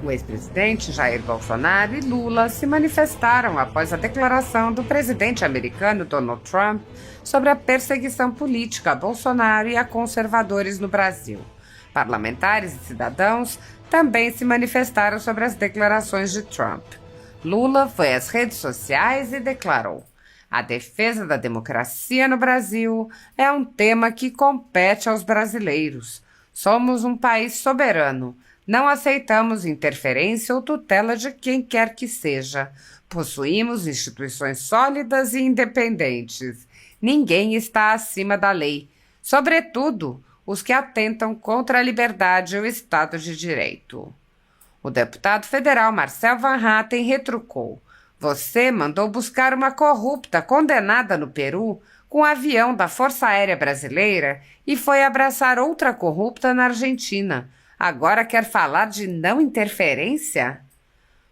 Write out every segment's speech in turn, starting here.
O ex-presidente Jair Bolsonaro e Lula se manifestaram após a declaração do presidente americano Donald Trump sobre a perseguição política a Bolsonaro e a conservadores no Brasil. Parlamentares e cidadãos também se manifestaram sobre as declarações de Trump. Lula foi às redes sociais e declarou: "A defesa da democracia no Brasil é um tema que compete aos brasileiros. Somos um país soberano. Não aceitamos interferência ou tutela de quem quer que seja. Possuímos instituições sólidas e independentes. Ninguém está acima da lei, sobretudo os que atentam contra a liberdade e o Estado de Direito." O deputado federal Marcel Van Hatten retrucou: "Você mandou buscar uma corrupta condenada no Peru com um avião da Força Aérea Brasileira e foi abraçar outra corrupta na Argentina. Agora quer falar de não interferência?"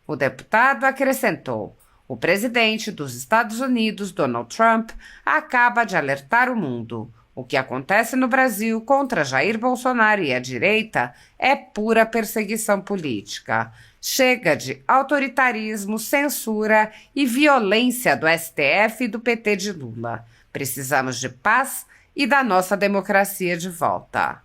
O deputado acrescentou: "O presidente dos Estados Unidos, Donald Trump, acaba de alertar o mundo. O que acontece no Brasil contra Jair Bolsonaro e a direita é pura perseguição política. Chega de autoritarismo, censura e violência do STF e do PT de Lula. Precisamos de paz e da nossa democracia de volta."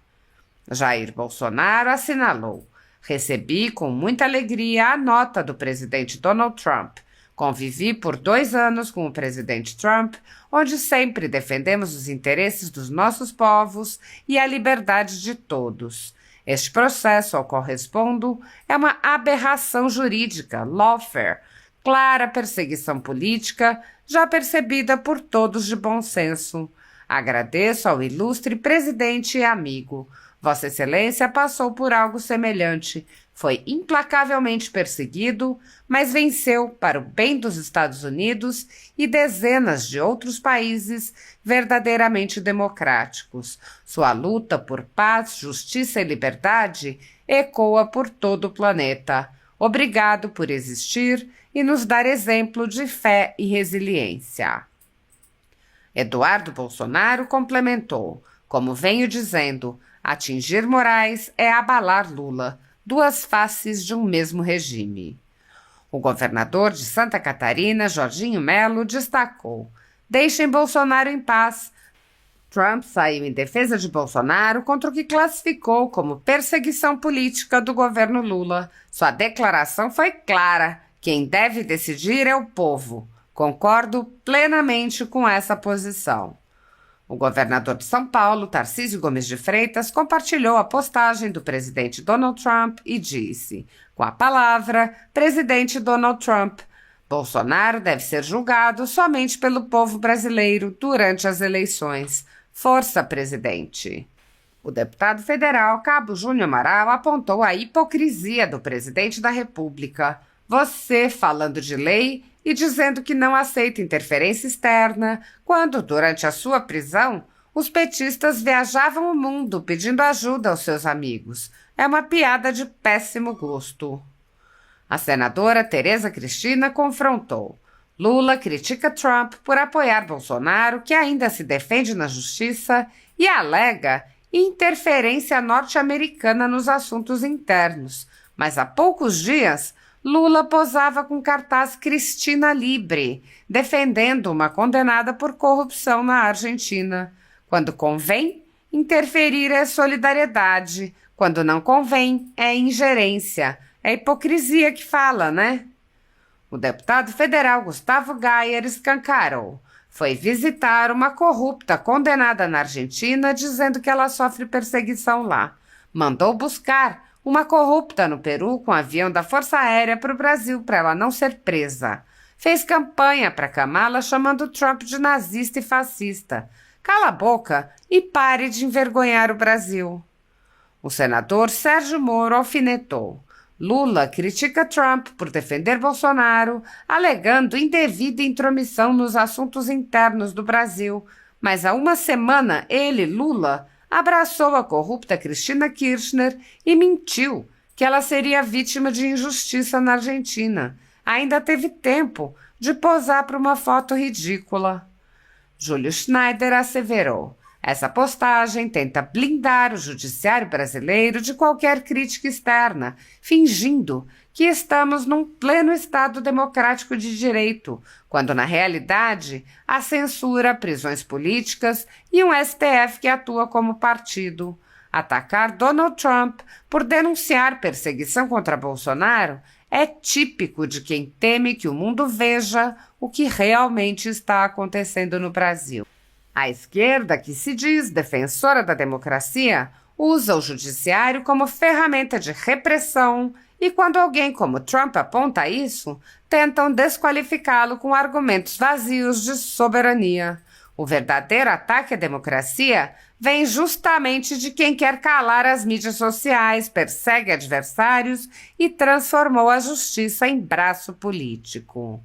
Jair Bolsonaro assinalou: "Recebi com muita alegria a nota do presidente Donald Trump. Convivi por 2 anos com o presidente Trump, onde sempre defendemos os interesses dos nossos povos e a liberdade de todos. Este processo ao qual respondo é uma aberração jurídica, lawfare, clara perseguição política, já percebida por todos de bom senso. Agradeço ao ilustre presidente e amigo. Vossa Excelência passou por algo semelhante. Foi implacavelmente perseguido, mas venceu para o bem dos Estados Unidos e dezenas de outros países verdadeiramente democráticos. Sua luta por paz, justiça e liberdade ecoa por todo o planeta. Obrigado por existir e nos dar exemplo de fé e resiliência." Eduardo Bolsonaro complementou: "Como venho dizendo, atingir Moraes é abalar Lula, duas faces de um mesmo regime." O governador de Santa Catarina, Jorginho Melo, destacou: "Deixem Bolsonaro em paz. Trump saiu em defesa de Bolsonaro contra o que classificou como perseguição política do governo Lula. Sua declaração foi clara: quem deve decidir é o povo. Concordo plenamente com essa posição." O governador de São Paulo, Tarcísio Gomes de Freitas, compartilhou a postagem do presidente Donald Trump e disse: "Com a palavra, presidente Donald Trump, Bolsonaro deve ser julgado somente pelo povo brasileiro durante as eleições. Força, presidente." O deputado federal Cabo Júnior Amaral apontou a hipocrisia do presidente da República. "Você falando de lei e dizendo que não aceita interferência externa, quando, durante a sua prisão, os petistas viajavam o mundo pedindo ajuda aos seus amigos. É uma piada de péssimo gosto." A senadora Tereza Cristina confrontou: "Lula critica Trump por apoiar Bolsonaro, que ainda se defende na justiça, e alega interferência norte-americana nos assuntos internos. Mas há poucos dias, Lula posava com cartaz Cristina Libre, defendendo uma condenada por corrupção na Argentina. Quando convém, interferir é solidariedade. Quando não convém, é ingerência. É hipocrisia que fala, né?" O deputado federal Gustavo Gayer escancarou: "Foi visitar uma corrupta condenada na Argentina dizendo que ela sofre perseguição lá. Mandou buscar uma corrupta no Peru com avião da Força Aérea para o Brasil para ela não ser presa. Fez campanha para Kamala chamando Trump de nazista e fascista. Cala a boca e pare de envergonhar o Brasil." O senador Sérgio Moro alfinetou: "Lula critica Trump por defender Bolsonaro, alegando indevida intromissão nos assuntos internos do Brasil. Mas há uma semana ele, Lula, abraçou a corrupta Cristina Kirchner e mentiu que ela seria vítima de injustiça na Argentina. Ainda teve tempo de posar para uma foto ridícula." Júlio Schneider asseverou: Essa postagem tenta blindar o judiciário brasileiro de qualquer crítica externa, fingindo que estamos num pleno Estado democrático de direito, quando na realidade há censura, prisões políticas e um STF que atua como partido. Atacar Donald Trump por denunciar perseguição contra Bolsonaro é típico de quem teme que o mundo veja o que realmente está acontecendo no Brasil. A esquerda, que se diz defensora da democracia, usa o judiciário como ferramenta de repressão e, quando alguém como Trump aponta isso, tentam desqualificá-lo com argumentos vazios de soberania. O verdadeiro ataque à democracia vem justamente de quem quer calar as mídias sociais, persegue adversários e transformou a justiça em braço político.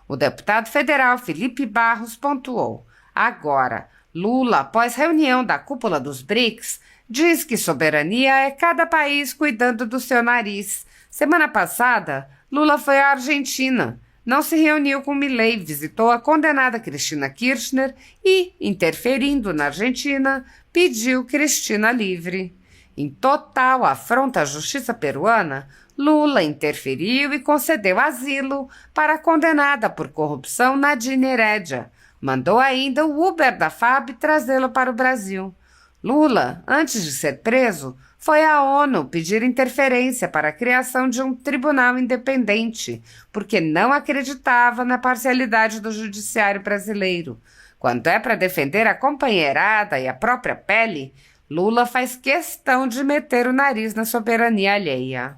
O deputado federal Felipe Barros pontuou: agora, Lula, após reunião da cúpula dos BRICS, diz que soberania é cada país cuidando do seu nariz. Semana passada, Lula foi à Argentina. Não se reuniu com Milei, visitou a condenada Cristina Kirchner e, interferindo na Argentina, pediu Cristina livre. Em total afronta à justiça peruana, Lula interferiu e concedeu asilo para a condenada por corrupção Nadine Heredia. Mandou ainda o Uber da FAB trazê-lo para o Brasil. Lula, antes de ser preso, foi à ONU pedir interferência para a criação de um tribunal independente, porque não acreditava na parcialidade do judiciário brasileiro. Quando é para defender a companheirada e a própria pele, Lula faz questão de meter o nariz na soberania alheia.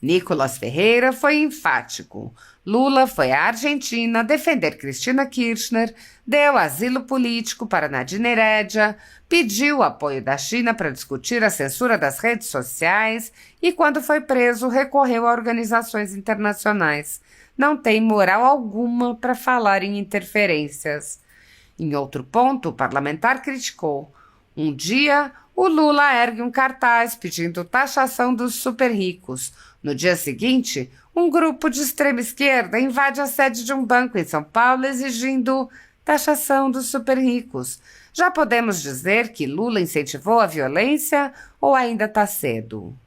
Nicolas Ferreira foi enfático. Lula foi à Argentina defender Cristina Kirchner, deu asilo político para Nadine Heredia, pediu apoio da China para discutir a censura das redes sociais e, quando foi preso, recorreu a organizações internacionais. Não tem moral alguma para falar em interferências. Em outro ponto, o parlamentar criticou: um dia, o Lula ergue um cartaz pedindo taxação dos super ricos. No dia seguinte, um grupo de extrema esquerda invade a sede de um banco em São Paulo exigindo taxação dos super ricos. Já podemos dizer que Lula incentivou a violência ou ainda está cedo?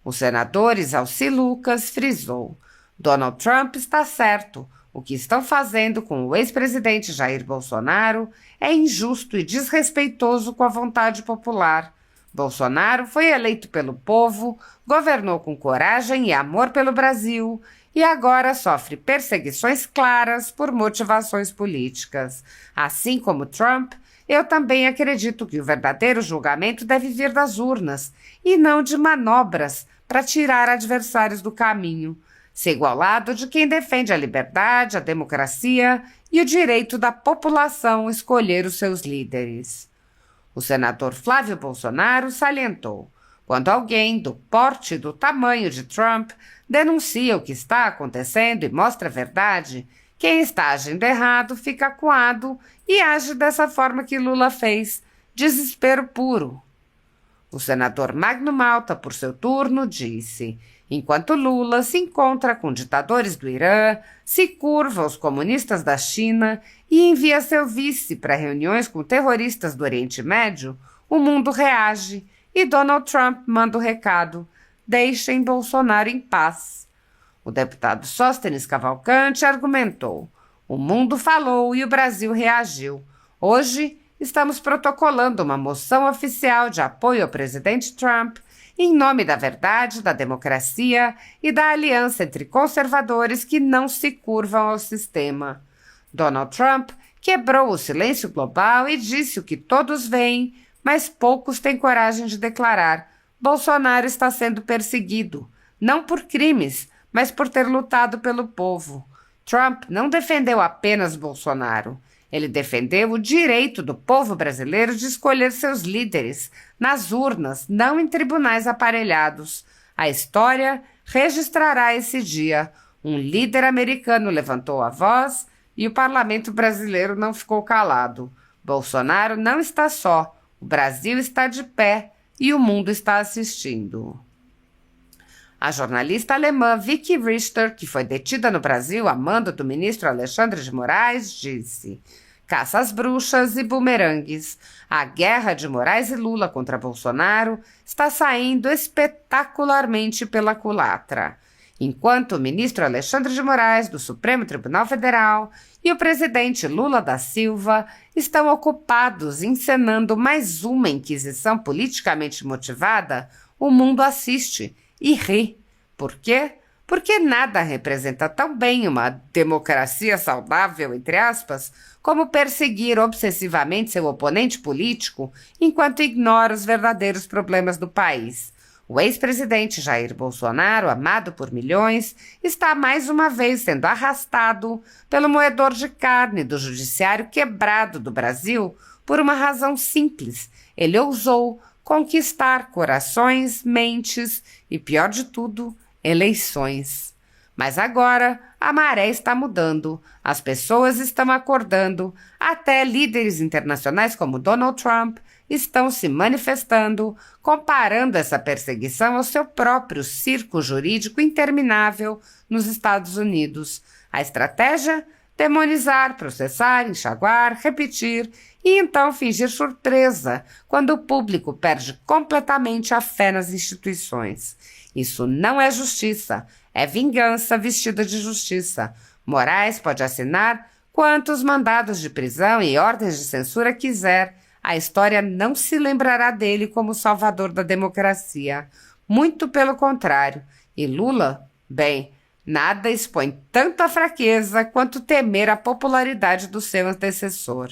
O senador Isalci Lucas frisou: Donald Trump está certo. O que estão fazendo com o ex-presidente Jair Bolsonaro é injusto e desrespeitoso com a vontade popular. Bolsonaro foi eleito pelo povo, governou com coragem e amor pelo Brasil e agora sofre perseguições claras por motivações políticas. Assim como Trump, eu também acredito que o verdadeiro julgamento deve vir das urnas e não de manobras para tirar adversários do caminho. Sigo ao lado de quem defende a liberdade, a democracia e o direito da população escolher os seus líderes. O senador Flávio Bolsonaro salientou: quando alguém do porte e do tamanho de Trump denuncia o que está acontecendo e mostra a verdade, quem está agindo errado fica acuado e age dessa forma que Lula fez. Desespero puro. O senador Magno Malta, por seu turno, disse: enquanto Lula se encontra com ditadores do Irã, se curva aos comunistas da China e envia seu vice para reuniões com terroristas do Oriente Médio, o mundo reage e Donald Trump manda o recado: deixem Bolsonaro em paz. O deputado Sóstenes Cavalcante argumentou: o mundo falou e o Brasil reagiu. Hoje, estamos protocolando uma moção oficial de apoio ao presidente Trump em nome da verdade, da democracia e da aliança entre conservadores que não se curvam ao sistema. Donald Trump quebrou o silêncio global e disse o que todos veem, mas poucos têm coragem de declarar: Bolsonaro está sendo perseguido, não por crimes, mas por ter lutado pelo povo. Trump não defendeu apenas Bolsonaro. Ele defendeu o direito do povo brasileiro de escolher seus líderes nas urnas, não em tribunais aparelhados. A história registrará esse dia. Um líder americano levantou a voz e o parlamento brasileiro não ficou calado. Bolsonaro não está só. O Brasil está de pé e o mundo está assistindo. A jornalista alemã Vicky Richter, que foi detida no Brasil a mando do ministro Alexandre de Moraes, disse: caça às bruxas e bumerangues. A guerra de Moraes e Lula contra Bolsonaro está saindo espetacularmente pela culatra. Enquanto o ministro Alexandre de Moraes, do Supremo Tribunal Federal, e o presidente Lula da Silva estão ocupados encenando mais uma inquisição politicamente motivada, o mundo assiste e ri. Por quê? Porque nada representa tão bem uma democracia saudável, entre aspas, como perseguir obsessivamente seu oponente político enquanto ignora os verdadeiros problemas do país. O ex-presidente Jair Bolsonaro, amado por milhões, está mais uma vez sendo arrastado pelo moedor de carne do judiciário quebrado do Brasil por uma razão simples. Ele ousou conquistar corações, mentes e, pior de tudo, eleições. Mas agora a maré está mudando, as pessoas estão acordando, até líderes internacionais como Donald Trump estão se manifestando, comparando essa perseguição ao seu próprio circo jurídico interminável nos Estados Unidos. A estratégia? Demonizar, processar, enxaguar, repetir e então fingir surpresa quando o público perde completamente a fé nas instituições. Isso não é justiça, é vingança vestida de justiça. Moraes pode assinar quantos mandados de prisão e ordens de censura quiser. A história não se lembrará dele como salvador da democracia. Muito pelo contrário. E Lula? Bem, nada expõe tanta fraqueza quanto temer a popularidade do seu antecessor.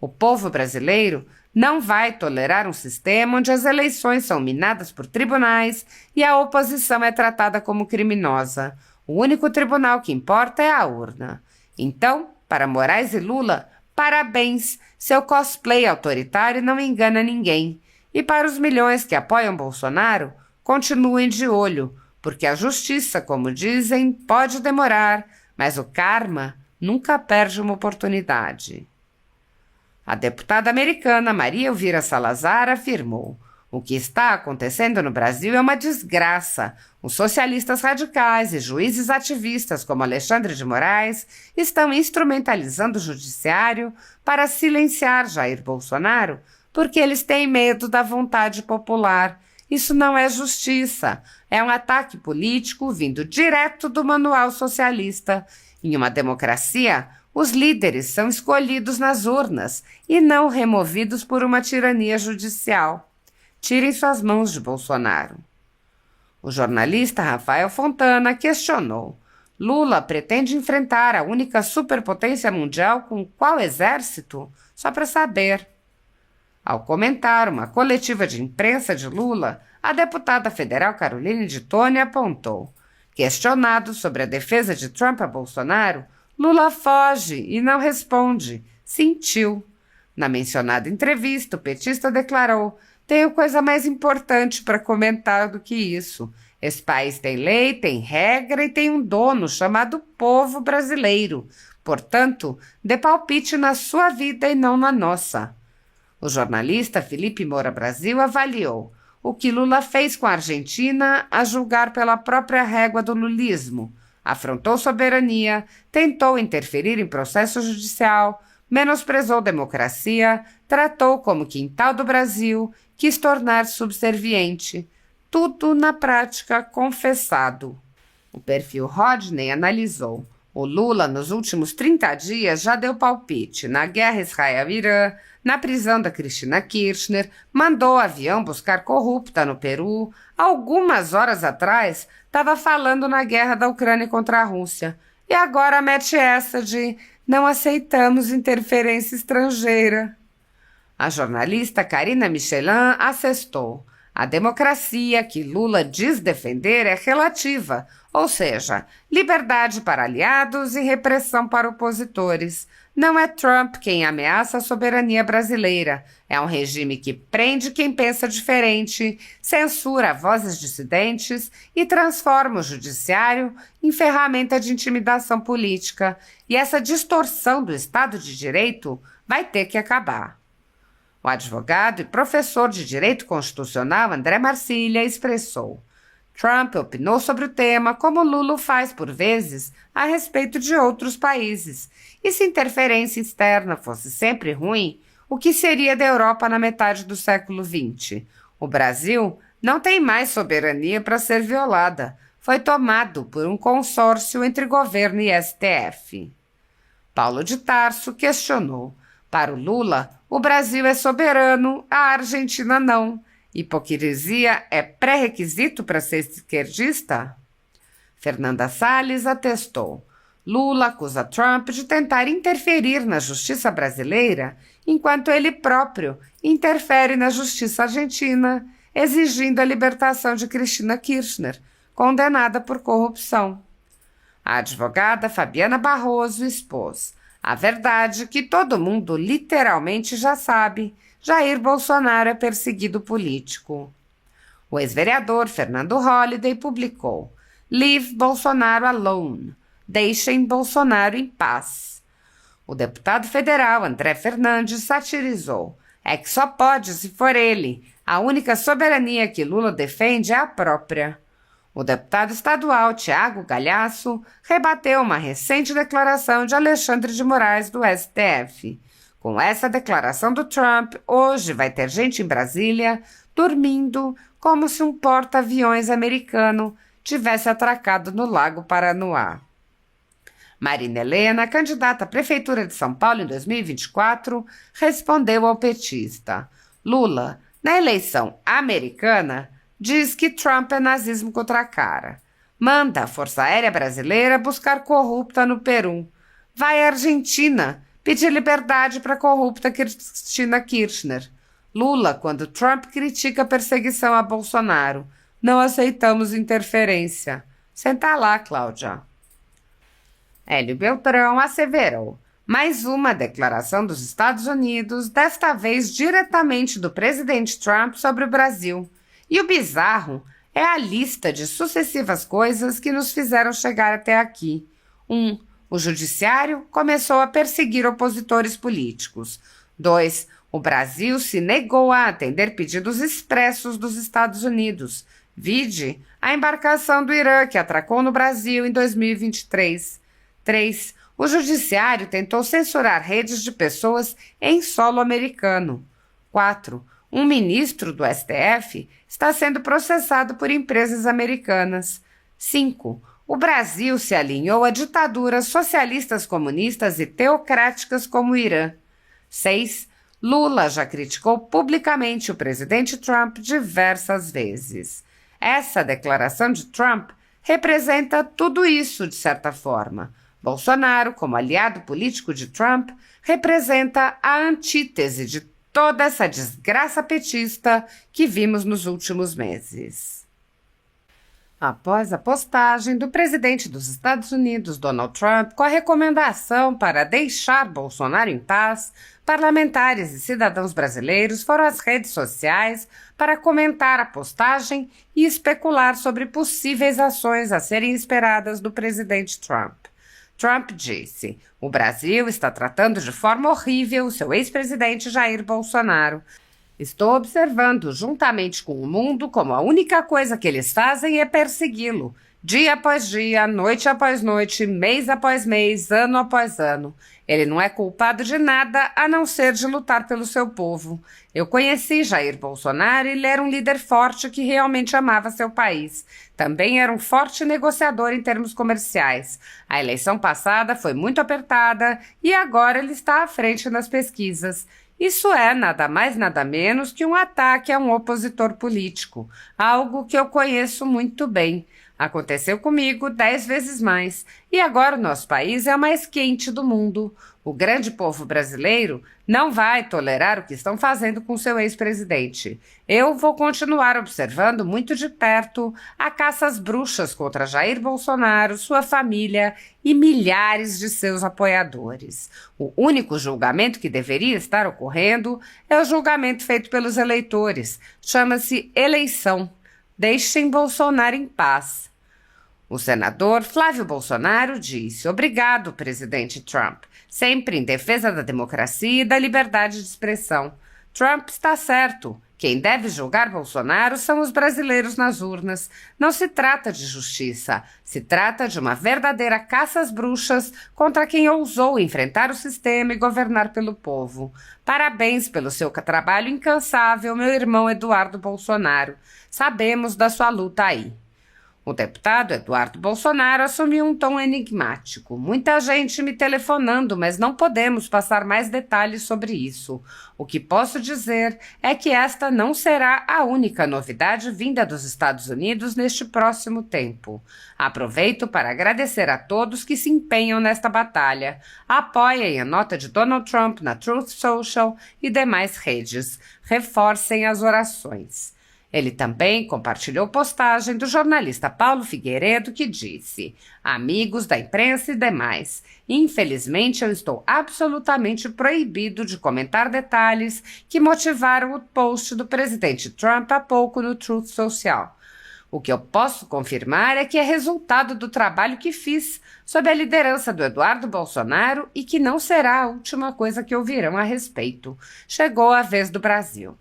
O povo brasileiro não vai tolerar um sistema onde as eleições são minadas por tribunais e a oposição é tratada como criminosa. O único tribunal que importa é a urna. Então, para Moraes e Lula, parabéns! Seu cosplay autoritário não engana ninguém. E para os milhões que apoiam Bolsonaro, continuem de olho, porque a justiça, como dizem, pode demorar, mas o karma nunca perde uma oportunidade. A deputada americana Maria Elvira Salazar afirmou: o que está acontecendo no Brasil é uma desgraça. Os socialistas radicais e juízes ativistas como Alexandre de Moraes estão instrumentalizando o judiciário para silenciar Jair Bolsonaro porque eles têm medo da vontade popular. Isso não é justiça, é um ataque político vindo direto do manual socialista. Em uma democracia, os líderes são escolhidos nas urnas e não removidos por uma tirania judicial. Tirem suas mãos de Bolsonaro. O jornalista Rafael Fontana questionou: Lula pretende enfrentar a única superpotência mundial com qual exército? Só para saber. Ao comentar uma coletiva de imprensa de Lula, a deputada federal Caroline de Tone apontou: questionado sobre a defesa de Trump a Bolsonaro, Lula foge e não responde. Sentiu. Na mencionada entrevista, o petista declarou: tenho coisa mais importante para comentar do que isso. Esse país tem lei, tem regra e tem um dono chamado povo brasileiro. Portanto, dê palpite na sua vida e não na nossa. O jornalista Felipe Moura Brasil avaliou: o que Lula fez com a Argentina, a julgar pela própria régua do lulismo. Afrontou soberania, tentou interferir em processo judicial, menosprezou democracia, tratou como quintal do Brasil, quis tornar subserviente. Tudo, na prática, confessado. O perfil Rodney analisou: o Lula, nos últimos 30 dias, já deu palpite na guerra Israel-Irã, na prisão da Cristina Kirchner, mandou avião buscar corrupta no Peru. Algumas horas atrás, estava falando na guerra da Ucrânia contra a Rússia. E agora mete essa de não aceitamos interferência estrangeira. A jornalista Karina Michelin assestou: a democracia que Lula diz defender é relativa, ou seja, liberdade para aliados e repressão para opositores. Não é Trump quem ameaça a soberania brasileira. É um regime que prende quem pensa diferente, censura vozes dissidentes e transforma o judiciário em ferramenta de intimidação política. E essa distorção do Estado de Direito vai ter que acabar. O advogado e professor de Direito Constitucional André Marcília expressou: Trump opinou sobre o tema como Lula faz por vezes a respeito de outros países. E se interferência externa fosse sempre ruim, o que seria da Europa na metade do século XX? O Brasil não tem mais soberania para ser violada. Foi tomado por um consórcio entre governo e STF. Paulo de Tarso questionou. Para o Lula, o Brasil é soberano, a Argentina não. Hipocrisia é pré-requisito para ser esquerdista? Fernanda Salles atestou. Lula acusa Trump de tentar interferir na justiça brasileira, enquanto ele próprio interfere na justiça argentina, exigindo a libertação de Cristina Kirchner, condenada por corrupção. A advogada Fabiana Barroso expôs a verdade que todo mundo literalmente já sabe: Jair Bolsonaro é perseguido político. O ex-vereador Fernando Holliday publicou: Leave Bolsonaro alone. Deixem Bolsonaro em paz. O deputado federal André Fernandes satirizou: é que só pode se for ele. A única soberania que Lula defende é a própria. O deputado estadual Tiago Galhaço rebateu uma recente declaração de Alexandre de Moraes do STF. Com essa declaração do Trump, hoje vai ter gente em Brasília dormindo como se um porta-aviões americano tivesse atracado no Lago Paranoá. Marina Helena, candidata à Prefeitura de São Paulo em 2024, respondeu ao petista: Lula, na eleição americana, diz que Trump é nazismo contra a cara. Manda a Força Aérea Brasileira buscar corrupta no Peru. Vai à Argentina pedir liberdade para a corrupta Cristina Kirchner. Lula, quando Trump critica a perseguição a Bolsonaro: não aceitamos interferência. Senta lá, Cláudia. Hélio Beltrão asseverou: mais uma declaração dos Estados Unidos, desta vez diretamente do presidente Trump sobre o Brasil. E o bizarro é a lista de sucessivas coisas que nos fizeram chegar até aqui. 1. O judiciário começou a perseguir opositores políticos. 2. O Brasil se negou a atender pedidos expressos dos Estados Unidos. Vide a embarcação do Irã que atracou no Brasil em 2023. 3. O judiciário tentou censurar redes de pessoas em solo americano. 4. Um ministro do STF está sendo processado por empresas americanas. 5. O Brasil se alinhou a ditaduras socialistas comunistas e teocráticas como o Irã. 6. Lula já criticou publicamente o presidente Trump diversas vezes. Essa declaração de Trump representa tudo isso de certa forma. Bolsonaro, como aliado político de Trump, representa a antítese de toda essa desgraça petista que vimos nos últimos meses. Após a postagem do presidente dos Estados Unidos, Donald Trump, com a recomendação para deixar Bolsonaro em paz, parlamentares e cidadãos brasileiros foram às redes sociais para comentar a postagem e especular sobre possíveis ações a serem esperadas do presidente Trump. Trump disse: o Brasil está tratando de forma horrível o seu ex-presidente Jair Bolsonaro. Estou observando, juntamente com o mundo, como a única coisa que eles fazem é persegui-lo, dia após dia, noite após noite, mês após mês, ano após ano. Ele não é culpado de nada a não ser de lutar pelo seu povo. Eu conheci Jair Bolsonaro e ele era um líder forte que realmente amava seu país. Também era um forte negociador em termos comerciais. A eleição passada foi muito apertada e agora ele está à frente nas pesquisas. Isso é nada mais nada menos que um ataque a um opositor político, algo que eu conheço muito bem. Aconteceu comigo 10 vezes mais, e agora o nosso país é o mais quente do mundo. O grande povo brasileiro não vai tolerar o que estão fazendo com seu ex-presidente. Eu vou continuar observando muito de perto a caça às bruxas contra Jair Bolsonaro, sua família e milhares de seus apoiadores. O único julgamento que deveria estar ocorrendo é o julgamento feito pelos eleitores. Chama-se eleição. Deixem Bolsonaro em paz. O senador Flávio Bolsonaro disse: obrigado, presidente Trump, sempre em defesa da democracia e da liberdade de expressão. Trump está certo. Quem deve julgar Bolsonaro são os brasileiros nas urnas. Não se trata de justiça, se trata de uma verdadeira caça às bruxas contra quem ousou enfrentar o sistema e governar pelo povo. Parabéns pelo seu trabalho incansável, meu irmão Eduardo Bolsonaro. Sabemos da sua luta aí. O deputado Eduardo Bolsonaro assumiu um tom enigmático. Muita gente me telefonando, mas não podemos passar mais detalhes sobre isso. O que posso dizer é que esta não será a única novidade vinda dos Estados Unidos neste próximo tempo. Aproveito para agradecer a todos que se empenham nesta batalha. Apoiem a nota de Donald Trump na Truth Social e demais redes. Reforcem as orações. Ele também compartilhou postagem do jornalista Paulo Figueiredo que disse: amigos da imprensa e demais, infelizmente eu estou absolutamente proibido de comentar detalhes que motivaram o post do presidente Trump há pouco no Truth Social. O que eu posso confirmar é que é resultado do trabalho que fiz sob a liderança do Eduardo Bolsonaro e que não será a última coisa que ouvirão a respeito. Chegou a vez do Brasil.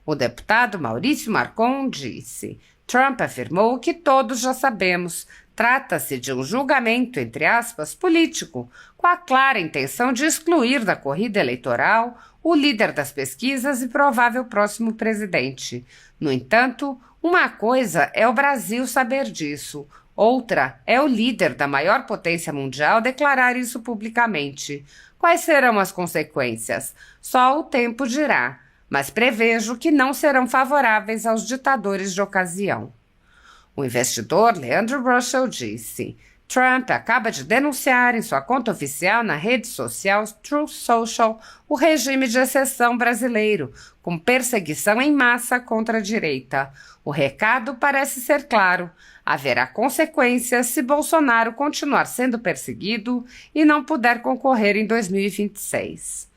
O deputado Maurício Marcon disse: Trump afirmou o que todos já sabemos. Trata-se de um julgamento, entre aspas, político, com a clara intenção de excluir da corrida eleitoral o líder das pesquisas e provável próximo presidente. No entanto, uma coisa é o Brasil saber disso, outra é o líder da maior potência mundial declarar isso publicamente. Quais serão as consequências? Só o tempo dirá. Mas prevejo que não serão favoráveis aos ditadores de ocasião. O investidor Leandro Russell disse: Trump acaba de denunciar em sua conta oficial na rede social Truth Social o regime de exceção brasileiro, com perseguição em massa contra a direita. O recado parece ser claro: haverá consequências se Bolsonaro continuar sendo perseguido e não puder concorrer em 2026.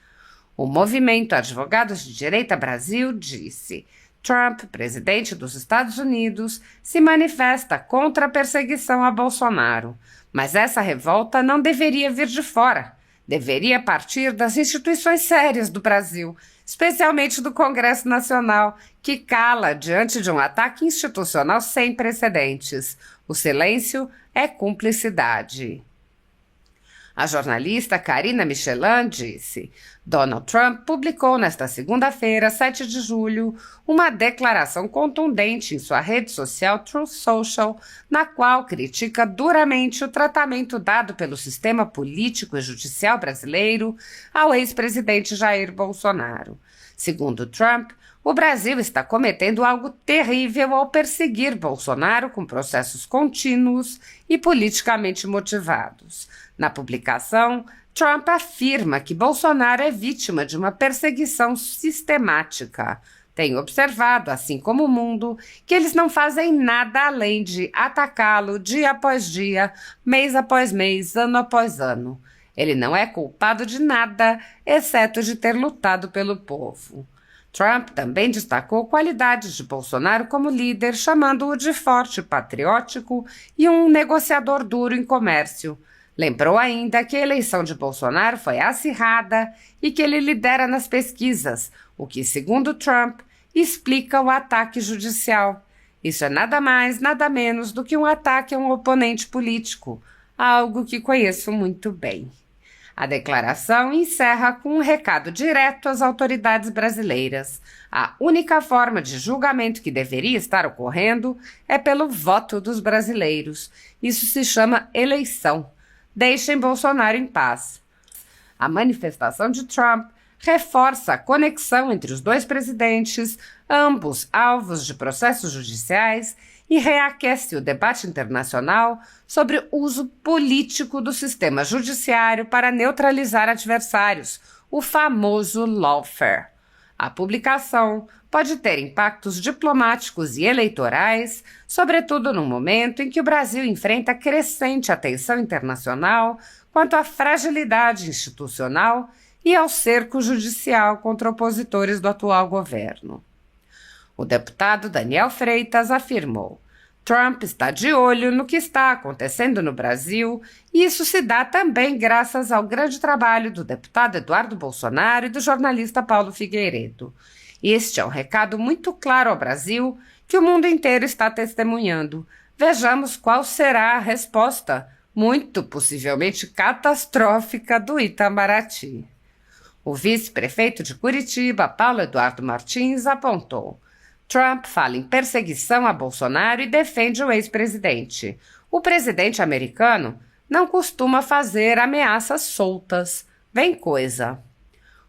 O movimento Advogados de Direita Brasil disse: Trump, presidente dos Estados Unidos, se manifesta contra a perseguição a Bolsonaro. Mas essa revolta não deveria vir de fora. Deveria partir das instituições sérias do Brasil, especialmente do Congresso Nacional, que cala diante de um ataque institucional sem precedentes. O silêncio é cumplicidade. A jornalista Karina Michelin disse: Donald Trump publicou nesta segunda-feira, 7 de julho, uma declaração contundente em sua rede social Truth Social, na qual critica duramente o tratamento dado pelo sistema político e judicial brasileiro ao ex-presidente Jair Bolsonaro. Segundo Trump, o Brasil está cometendo algo terrível ao perseguir Bolsonaro com processos contínuos e politicamente motivados. Na publicação, Trump afirma que Bolsonaro é vítima de uma perseguição sistemática. Tem observado, assim como o mundo, que eles não fazem nada além de atacá-lo dia após dia, mês após mês, ano após ano. Ele não é culpado de nada, exceto de ter lutado pelo povo. Trump também destacou qualidades de Bolsonaro como líder, chamando-o de forte, patriótico e um negociador duro em comércio. Lembrou ainda que a eleição de Bolsonaro foi acirrada e que ele lidera nas pesquisas, o que, segundo Trump, explica o ataque judicial. Isso é nada mais, nada menos do que um ataque a um oponente político, algo que conheço muito bem. A declaração encerra com um recado direto às autoridades brasileiras. A única forma de julgamento que deveria estar ocorrendo é pelo voto dos brasileiros. Isso se chama eleição. Deixem Bolsonaro em paz. A manifestação de Trump reforça a conexão entre os dois presidentes, ambos alvos de processos judiciais, e reaquece o debate internacional sobre o uso político do sistema judiciário para neutralizar adversários, o famoso lawfare. A publicação pode ter impactos diplomáticos e eleitorais, sobretudo no momento em que o Brasil enfrenta crescente atenção internacional quanto à fragilidade institucional e ao cerco judicial contra opositores do atual governo. O deputado Daniel Freitas afirmou: Trump está de olho no que está acontecendo no Brasil e isso se dá também graças ao grande trabalho do deputado Eduardo Bolsonaro e do jornalista Paulo Figueiredo. Este é um recado muito claro ao Brasil que o mundo inteiro está testemunhando. Vejamos qual será a resposta, muito possivelmente catastrófica, do Itamaraty. O vice-prefeito de Curitiba, Paulo Eduardo Martins, apontou: Trump fala em perseguição a Bolsonaro e defende o ex-presidente. O presidente americano não costuma fazer ameaças soltas. Vem coisa.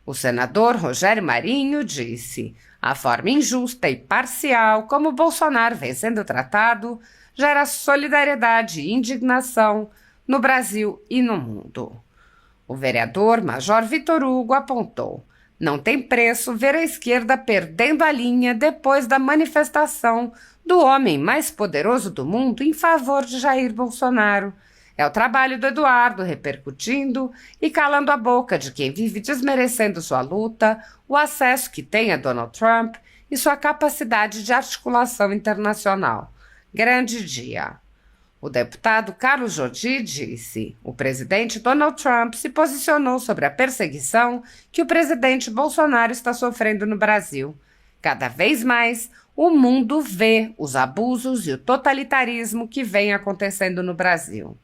O senador Rogério Marinho disse: a forma injusta e parcial como Bolsonaro vem sendo tratado gera solidariedade e indignação no Brasil e no mundo. O vereador Major Vitor Hugo apontou: não tem preço ver a esquerda perdendo a linha depois da manifestação do homem mais poderoso do mundo em favor de Jair Bolsonaro. É o trabalho do Eduardo repercutindo e calando a boca de quem vive desmerecendo sua luta, o acesso que tem a Donald Trump e sua capacidade de articulação internacional. Grande dia. O deputado Carlos Jodi disse: o presidente Donald Trump se posicionou sobre a perseguição que o presidente Bolsonaro está sofrendo no Brasil. Cada vez mais, o mundo vê os abusos e o totalitarismo que vem acontecendo no Brasil.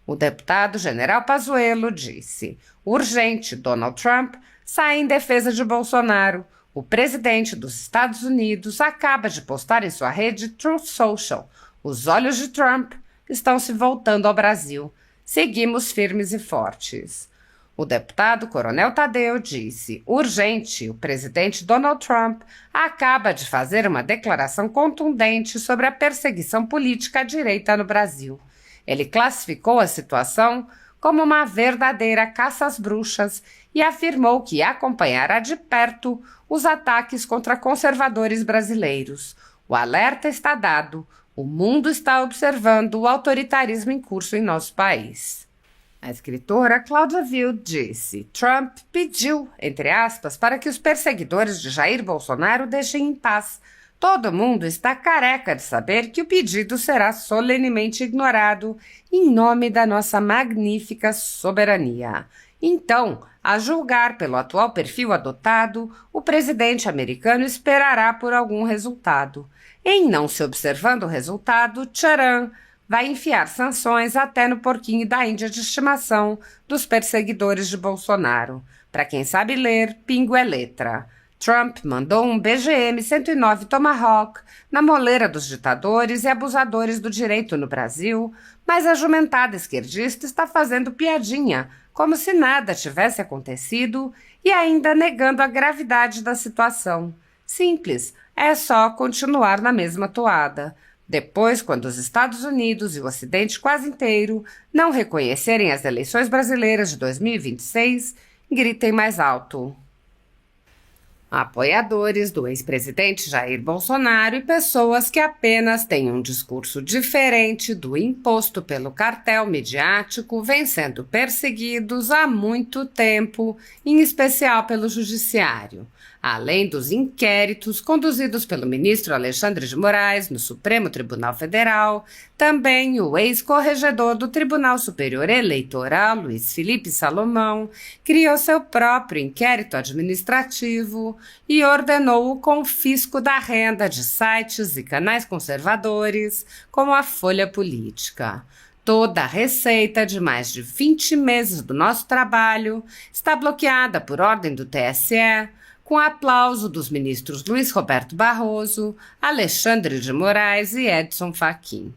O deputado General Pazuello disse: urgente, Donald Trump sai em defesa de Bolsonaro. O presidente dos Estados Unidos acaba de postar em sua rede Truth Social: os olhos de Trump estão se voltando ao Brasil. Seguimos firmes e fortes. O deputado Coronel Tadeu disse: urgente, o presidente Donald Trump acaba de fazer uma declaração contundente sobre a perseguição política à direita no Brasil. Ele classificou a situação como uma verdadeira caça às bruxas e afirmou que acompanhará de perto os ataques contra conservadores brasileiros. O alerta está dado. O mundo está observando o autoritarismo em curso em nosso país. A escritora Cláudia Wild disse: Trump pediu, entre aspas, para que os perseguidores de Jair Bolsonaro deixem em paz. Todo mundo está careca de saber que o pedido será solenemente ignorado em nome da nossa magnífica soberania. Então, a julgar pelo atual perfil adotado, o presidente americano esperará por algum resultado. Em não se observando o resultado, tcharam, vai enfiar sanções até no porquinho da Índia de estimação dos perseguidores de Bolsonaro. Para quem sabe ler, pingo é letra. Trump mandou um BGM-109 Tomahawk na moleira dos ditadores e abusadores do direito no Brasil, mas a jumentada esquerdista está fazendo piadinha, como se nada tivesse acontecido e ainda negando a gravidade da situação. Simples, é só continuar na mesma toada. Depois, quando os Estados Unidos e o Ocidente quase inteiro não reconhecerem as eleições brasileiras de 2026, gritem mais alto. Apoiadores do ex-presidente Jair Bolsonaro e pessoas que apenas têm um discurso diferente do imposto pelo cartel midiático vêm sendo perseguidos há muito tempo, em especial pelo Judiciário. Além dos inquéritos conduzidos pelo ministro Alexandre de Moraes no Supremo Tribunal Federal, também o ex-corregedor do Tribunal Superior Eleitoral, Luiz Felipe Salomão, criou seu próprio inquérito administrativo e ordenou o confisco da renda de sites e canais conservadores, como a Folha Política. Toda a receita de mais de 20 meses do nosso trabalho está bloqueada por ordem do TSE, com aplauso dos ministros Luiz Roberto Barroso, Alexandre de Moraes e Edson Fachin.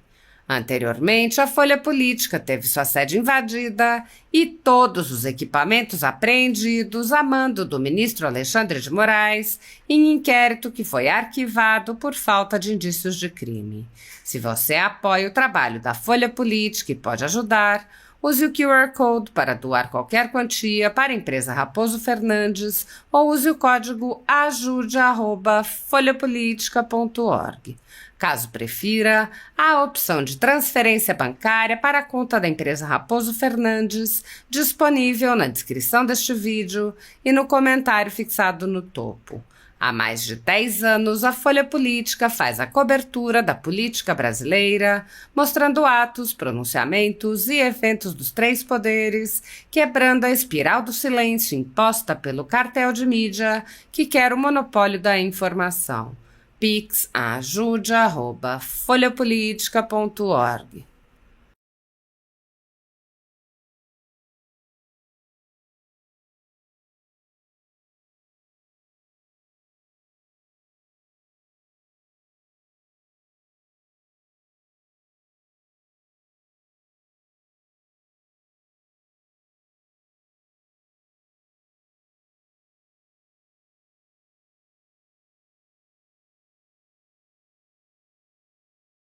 Anteriormente, a Folha Política teve sua sede invadida e todos os equipamentos apreendidos a mando do ministro Alexandre de Moraes em inquérito que foi arquivado por falta de indícios de crime. Se você apoia o trabalho da Folha Política e pode ajudar, use o QR Code para doar qualquer quantia para a empresa Raposo Fernandes ou use o código ajude@folhapolitica.org. Caso prefira, há a opção de transferência bancária para a conta da empresa Raposo Fernandes, disponível na descrição deste vídeo e no comentário fixado no topo. Há mais de 10 anos, a Folha Política faz a cobertura da política brasileira, mostrando atos, pronunciamentos e eventos dos três poderes, quebrando a espiral do silêncio imposta pelo cartel de mídia que quer o monopólio da informação. Pix ajude@folhapolitica.org